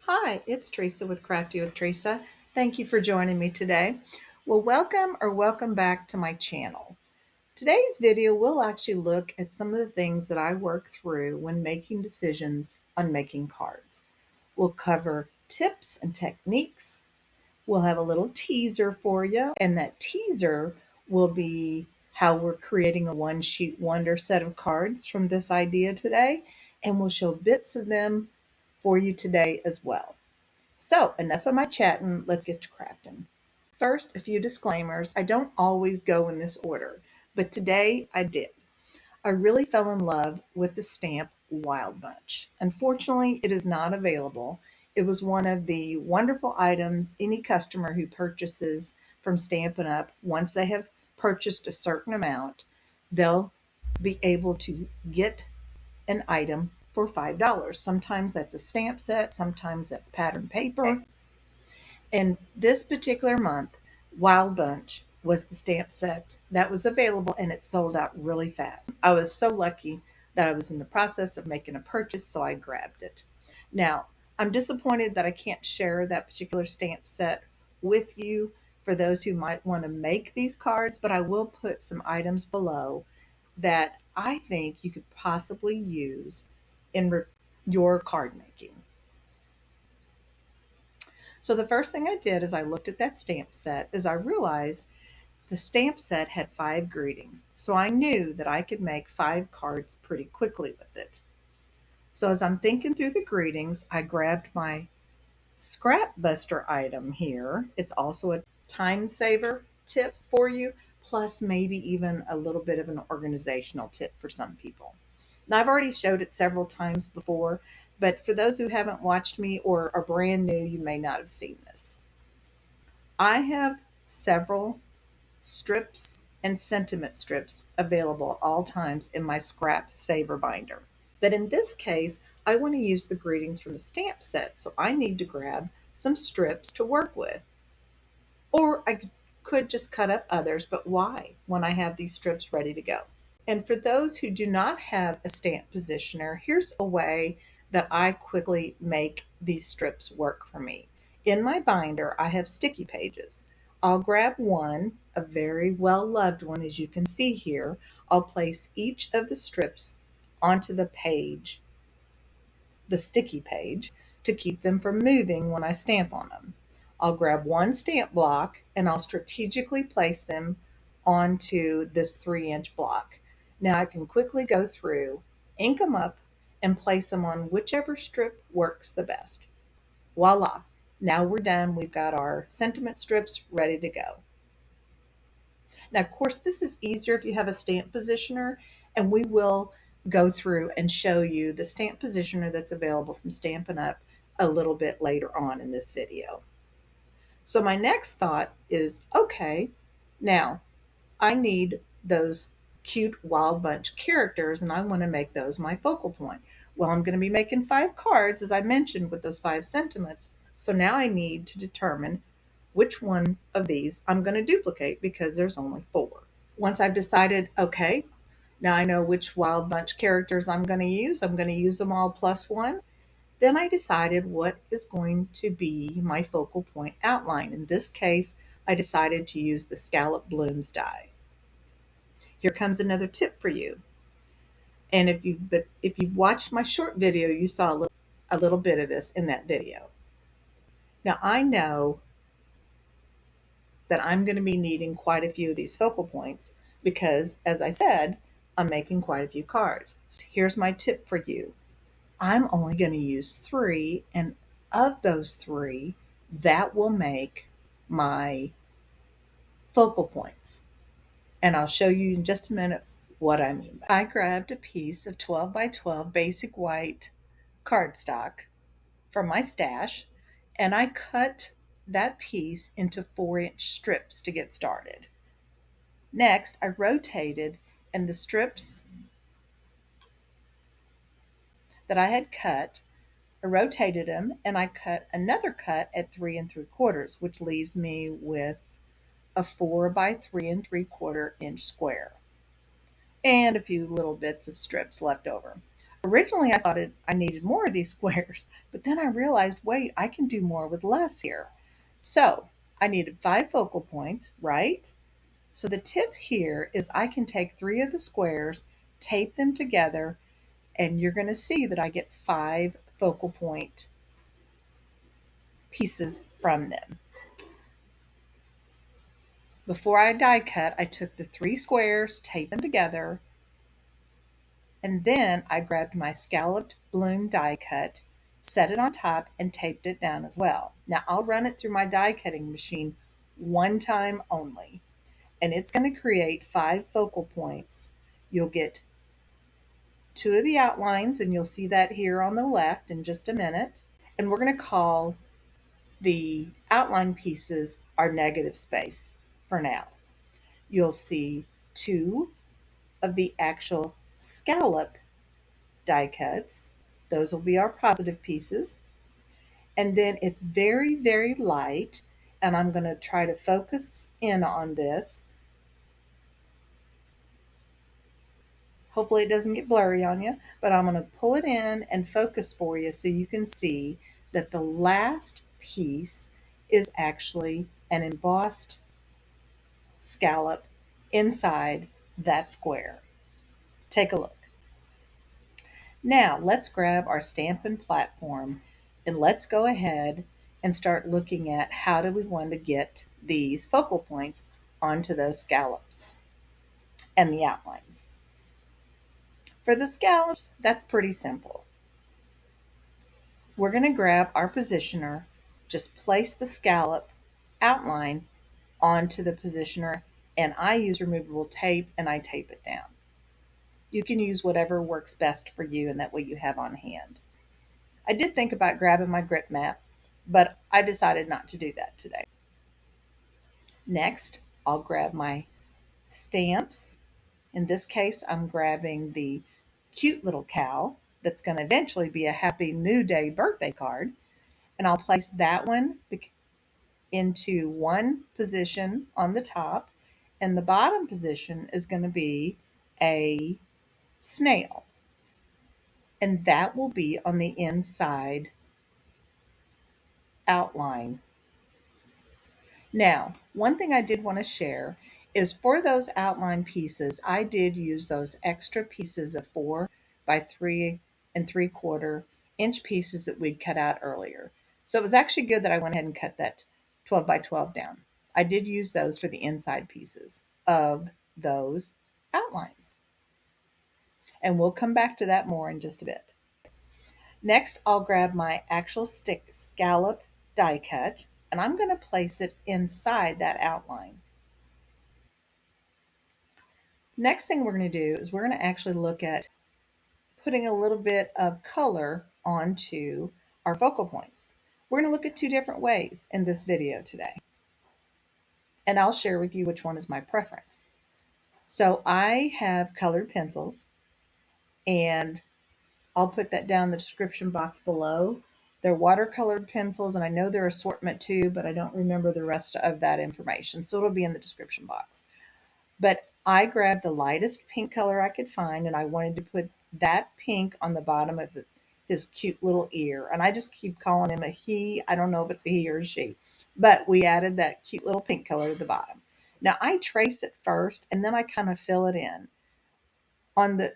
Hi, it's Teresa with Crafty with Teresa. Thank you for joining me today. Well, welcome back to my channel. Today's video will actually look at some of the things that I work through when making decisions on making cards. We'll cover tips and techniques. We'll have a little teaser for you, and that teaser will be how we're creating a one sheet wonder set of cards from this idea today, and we'll show bits of them for you today as well. So, enough of my chatting, let's get to crafting. First, a few disclaimers. I don't always go in this order, but today I did. I really fell in love with the stamp Wild Bunch. Unfortunately, it is not available. It was one of the wonderful items any customer who purchases from Stampin' Up, once they have purchased a certain amount, they'll be able to get an item for $5. Sometimes that's a stamp set, sometimes that's pattern paper. And this particular month, Wild Bunch was the stamp set that was available and it sold out really fast. I was so lucky that I was in the process of making a purchase, so I grabbed it. Now, I'm disappointed that I can't share that particular stamp set with you for those who might want to make these cards, but I will put some items below that I think you could possibly use in your card making. So the first thing I did as I looked at that stamp set is I realized the stamp set had 5 greetings. So I knew that I could make 5 cards pretty quickly with it. So as I'm thinking through the greetings, I grabbed my scrap buster item here. It's also a time saver tip for you, plus maybe even a little bit of an organizational tip for some people. Now, I've already showed it several times before, but for those who haven't watched me or are brand new, you may not have seen this. I have several strips and sentiment strips available at all times in my scrap saver binder. But in this case, I want to use the greetings from the stamp set, so I need to grab some strips to work with. Or I could just cut up others, but why when I have these strips ready to go? And for those who do not have a stamp positioner, here's a way that I quickly make these strips work for me. In my binder, I have sticky pages. I'll grab one, a very well loved one, as you can see here. I'll place each of the strips onto the page, the sticky page, to keep them from moving when I stamp on them. I'll grab one stamp block and I'll strategically place them onto this 3-inch block. Now I can quickly go through, ink them up, and place them on whichever strip works the best. Voila! Now we're done. We've got our sentiment strips ready to go. Now, of course, this is easier if you have a stamp positioner, and we will go through and show you the stamp positioner that's available from Stampin' Up! A little bit later on in this video. So my next thought is, okay, now I need those cute Wild Bunch characters and I want to make those my focal point. Well, I'm going to be making 5 cards, as I mentioned, with those 5 sentiments. So now I need to determine which one of these I'm going to duplicate because there's only 4. Once I've decided, okay, now I know which Wild Bunch characters I'm going to use them all plus 1. Then I decided what is going to be my focal point outline. In this case, I decided to use the Scallop Blooms die. Here comes another tip for you. And if you've watched my short video, you saw a little bit of this in that video. Now I know that I'm going to be needing quite a few of these focal points because, as I said, I'm making quite a few cards. So here's my tip for you. I'm only going to use 3, and of those 3, that will make my focal points. And I'll show you in just a minute what I mean. I grabbed a piece of 12 by 12 basic white cardstock from my stash, and I cut that piece into 4-inch strips to get started. Next, I rotated, and the strips that I had cut, I rotated them and I cut another cut at 3 3/4, which leaves me with a 4 by 3 3/4 inch square and a few little bits of strips left over. Originally, I thought I needed more of these squares, but then I realized, wait, I can do more with less here. So I needed 5 focal points, right? So the tip here is I can take 3 of the squares, tape them together, and you're going to see that I get 5 focal point pieces from them. Before I die cut, I took the 3 squares, taped them together, and then I grabbed my scalloped bloom die cut, set it on top, and taped it down as well. Now I'll run it through my die cutting machine one time only, and it's going to create 5 focal points. You'll get 2 of the outlines, and you'll see that here on the left in just a minute. And we're going to call the outline pieces our negative space for now. You'll see 2 of the actual scallop die cuts. Those will be our positive pieces. And then it's very, very light, and I'm going to try to focus in on this. Hopefully it doesn't get blurry on you, but I'm going to pull it in and focus for you so you can see that the last piece is actually an embossed scallop inside that square. Take a look. Now let's grab our Stampin' Platform and let's go ahead and start looking at how do we want to get these focal points onto those scallops and the outlines. For the scallops, that's pretty simple. We're going to grab our positioner, just place the scallop outline onto the positioner, and I use removable tape and I tape it down. You can use whatever works best for you and that way you have on hand. I did think about grabbing my grip mat, but I decided not to do that today. Next, I'll grab my stamps. In this case, I'm grabbing the cute little cow that's going to eventually be a Happy New Day birthday card, and I'll place that one into one position on the top, and the bottom position is going to be a snail, and that will be on the inside outline. Now, one thing I did want to share is for those outline pieces, I did use those extra pieces of 4 by 3 3/4 inch pieces that we'd cut out earlier. So it was actually good that I went ahead and cut that 12 by 12 down. I did use those for the inside pieces of those outlines. And we'll come back to that more in just a bit. Next, I'll grab my actual stick scallop die cut, and I'm going to place it inside that outline. Next thing we're going to do is we're going to actually look at putting a little bit of color onto our focal points. We're going to look at 2 different ways in this video today, and I'll share with you which one is my preference. So I have colored pencils, and I'll put that down in the description box below. They're watercolored pencils, and I know their assortment too, but I don't remember the rest of that information, so it'll be in the description box. But I grabbed the lightest pink color I could find, and I wanted to put that pink on the bottom of his cute little ear. And I just keep calling him a he. I don't know if it's a he or a she, but we added that cute little pink color at the bottom. Now I trace it first, and then I kind of fill it in. On the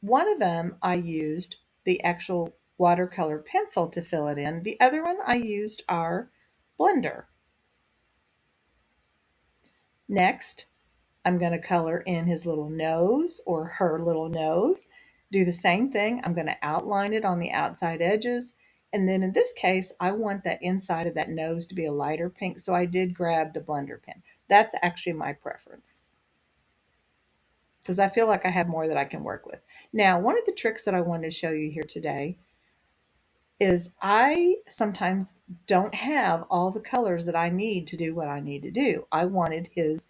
one of them, I used the actual watercolor pencil to fill it in. The other one, I used our blender. Next, I'm going to color in his little nose or her little nose. Do the same thing. I'm going to outline it on the outside edges. And then in this case, I want that inside of that nose to be a lighter pink, so I did grab the blender pen. That's actually my preference, because I feel like I have more that I can work with. Now, one of the tricks that I wanted to show you here today is I sometimes don't have all the colors that I need to do what I need to do. I wanted his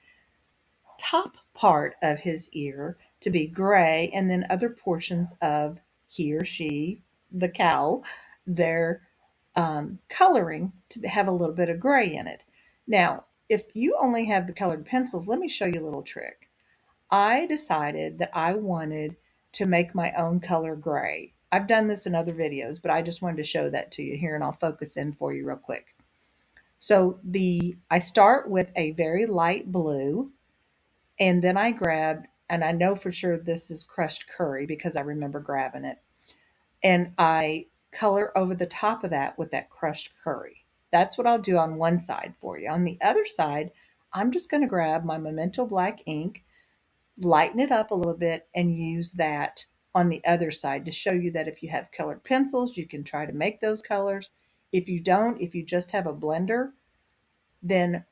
top part of his ear to be gray, and then other portions of he or she, the cow, their coloring to have a little bit of gray in it. Now, if you only have the colored pencils, let me show you a little trick. I decided that I wanted to make my own color gray. I've done this in other videos, but I just wanted to show that to you here, and I'll focus in for you real quick. So I start with a very light blue, and then I grabbed, and I know for sure this is crushed curry because I remember grabbing it, and I color over the top of that with that crushed curry. That's what I'll do on one side for you. On the other side, I'm just going to grab my Memento Black ink, lighten it up a little bit, and use that on the other side to show you that if you have colored pencils, you can try to make those colors. If you don't, if you just have a blender, then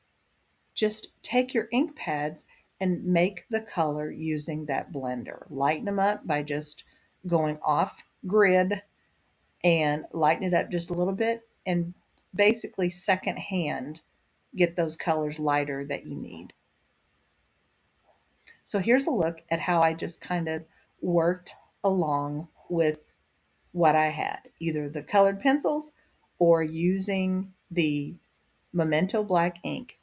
just take your ink pads and make the color using that blender. Lighten them up by just going off grid and lighten it up just a little bit, and basically second hand get those colors lighter that you need. So here's a look at how I just kind of worked along with what I had, either the colored pencils or using the Memento Black ink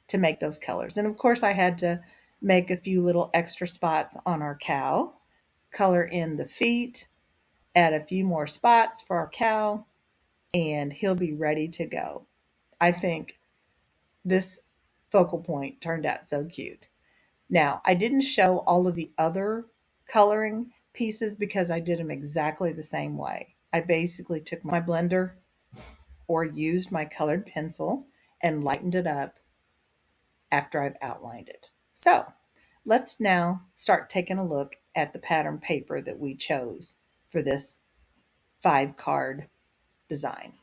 to make those colors. And of course, I had to make a few little extra spots on our cow, color in the feet, add a few more spots for our cow, and he'll be ready to go. I think this focal point turned out so cute. Now, I didn't show all of the other coloring pieces because I did them exactly the same way. I basically took my blender or used my colored pencil and lightened it up after I've outlined it. So let's now start taking a look at the pattern paper that we chose for this 5-card design.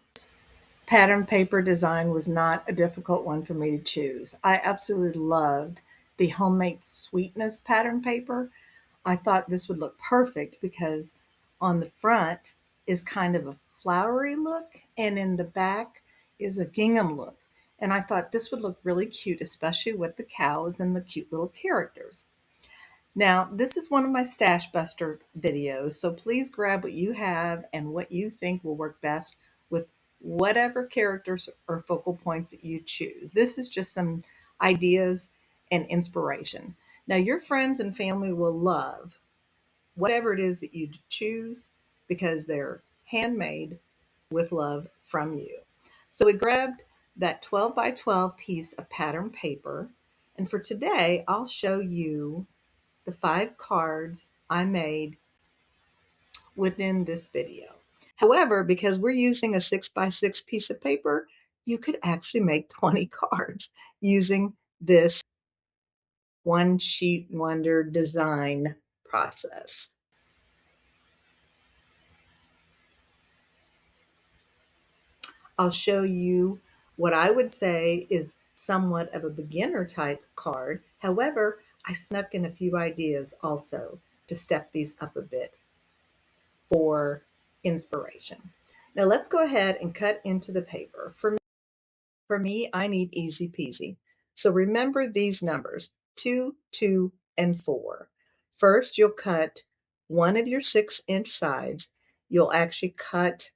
Pattern paper design was not a difficult one for me to choose. I absolutely loved the homemade sweetness pattern paper. I thought this would look perfect because on the front is kind of a flowery look, and in the back is a gingham look. And I thought this would look really cute, especially with the cows and the cute little characters. Now, this is one of my Stash Buster videos, so please grab what you have and what you think will work best with whatever characters or focal points that you choose. This is just some ideas and inspiration. Now, your friends and family will love whatever it is that you choose because they're handmade with love from you. So we grabbed that 12 by 12 piece of pattern paper, and for today, I'll show you the 5 cards I made within this video. However, because we're using a 6 by 6 piece of paper, you could actually make 20 cards using this one sheet wonder design process. I'll show you what I would say is somewhat of a beginner type card. However, I snuck in a few ideas also to step these up a bit for inspiration. Now let's go ahead and cut into the paper. For me, I need easy peasy. So remember these numbers, 2, 2, and 4. First, you'll cut one of your 6-inch sides. You'll actually cut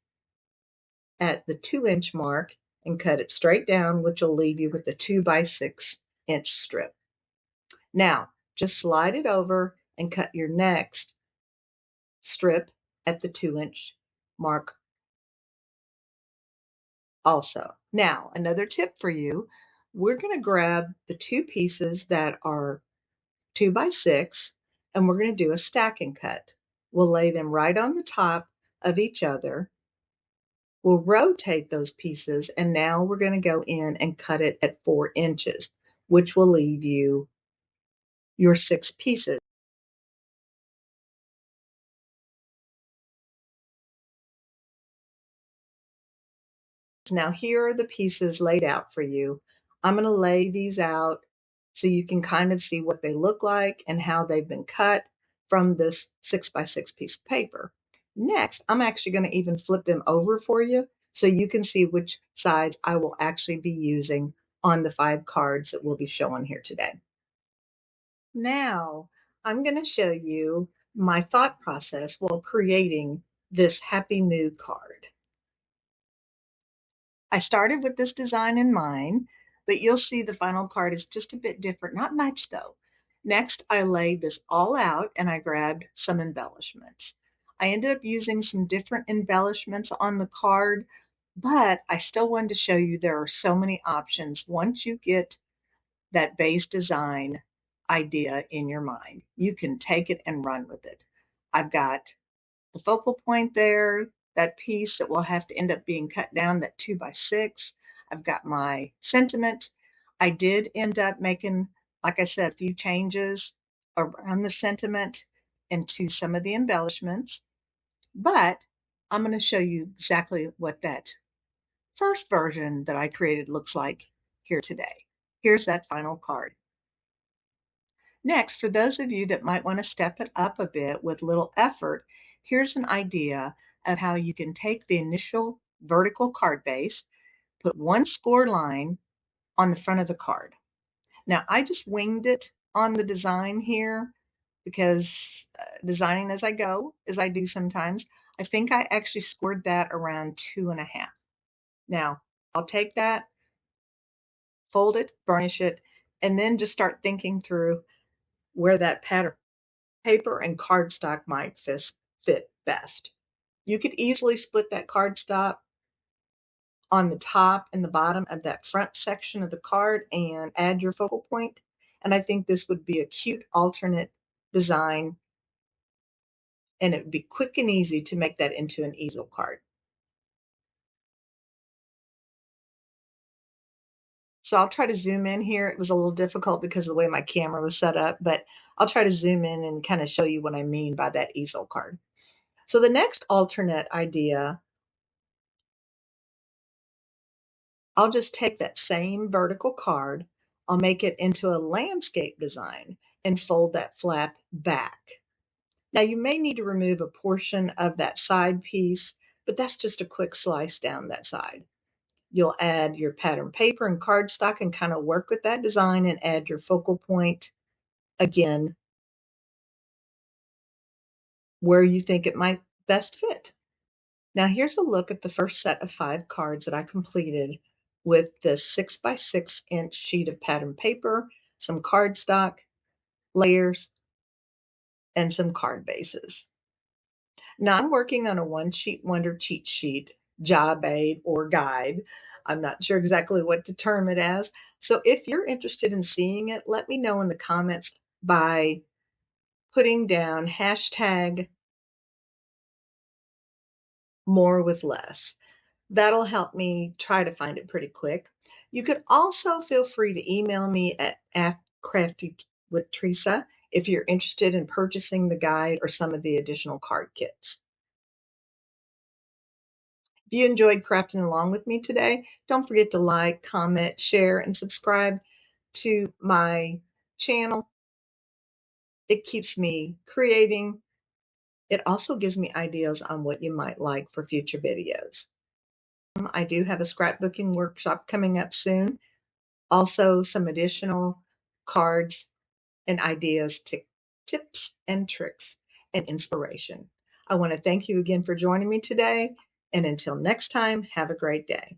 at the 2-inch mark and cut it straight down, which will leave you with a 2 by 6-inch strip. Now, just slide it over and cut your next strip at the 2-inch mark also. Now, another tip for you, we're going to grab the 2 pieces that are 2 by 6, and we're going to do a stacking cut. We'll lay them right on the top of each other. We'll rotate those pieces, and now we're going to go in and cut it at 4 inches, which will leave you your 6 pieces. Now here are the pieces laid out for you. I'm going to lay these out so you can kind of see what they look like and how they've been cut from this 6 by 6 piece of paper. Next, I'm actually going to even flip them over for you so you can see which sides I will actually be using on the 5 cards that we'll be showing here today. Now, I'm going to show you my thought process while creating this Happy Mood card. I started with this design in mind, but you'll see the final card is just a bit different. Not much though. Next, I laid this all out and I grabbed some embellishments. I ended up using some different embellishments on the card, but I still wanted to show you there are so many options once you get that base design idea in your mind. You can take it and run with it. I've got the focal point there, that piece that will have to end up being cut down, that 2x6. I've got my sentiment. I did end up making, like I said, a few changes around the sentiment into some of the embellishments, but I'm going to show you exactly what that first version that I created looks like here today. Here's that final card. Next, for those of you that might want to step it up a bit with little effort, here's an idea of how you can take the initial vertical card base, put one score line on the front of the card. Now, I just winged it on the design here because designing as I go, as I do sometimes, I think I actually scored that around 2.5. Now, I'll take that, fold it, burnish it, and then just start thinking through where that pattern paper and cardstock might fit best. You could easily split that cardstock on the top and the bottom of that front section of the card and add your focal point. And I think this would be a cute alternate design, and it would be quick and easy to make that into an easel card. So I'll try to zoom in here. It was a little difficult because of the way my camera was set up, but I'll try to zoom in and kind of show you what I mean by that easel card. So the next alternate idea, I'll just take that same vertical card, I'll make it into a landscape design and fold that flap back. Now you may need to remove a portion of that side piece, but that's just a quick slice down that side. You'll add your pattern paper and cardstock and kind of work with that design and add your focal point again where you think it might best fit. Now here's a look at the first set of 5 cards that I completed with this 6x6 inch sheet of pattern paper, some cardstock, layers, and some card bases. Now I'm working on a one sheet wonder cheat sheet, job aid, or guide. I'm not sure exactly what to term it as. So if you're interested in seeing it, let me know in the comments by putting down hashtag more with less. That'll help me try to find it pretty quick. You could also feel free to email me at CraftywithTheresa if you're interested in purchasing the guide or some of the additional card kits. If you enjoyed crafting along with me today, don't forget to like, comment, share, and subscribe to my channel. It keeps me creating. It also gives me ideas on what you might like for future videos. I do have a scrapbooking workshop coming up soon. Also, some additional cards and ideas, tips and tricks and inspiration. I want to thank you again for joining me today. And until next time, have a great day.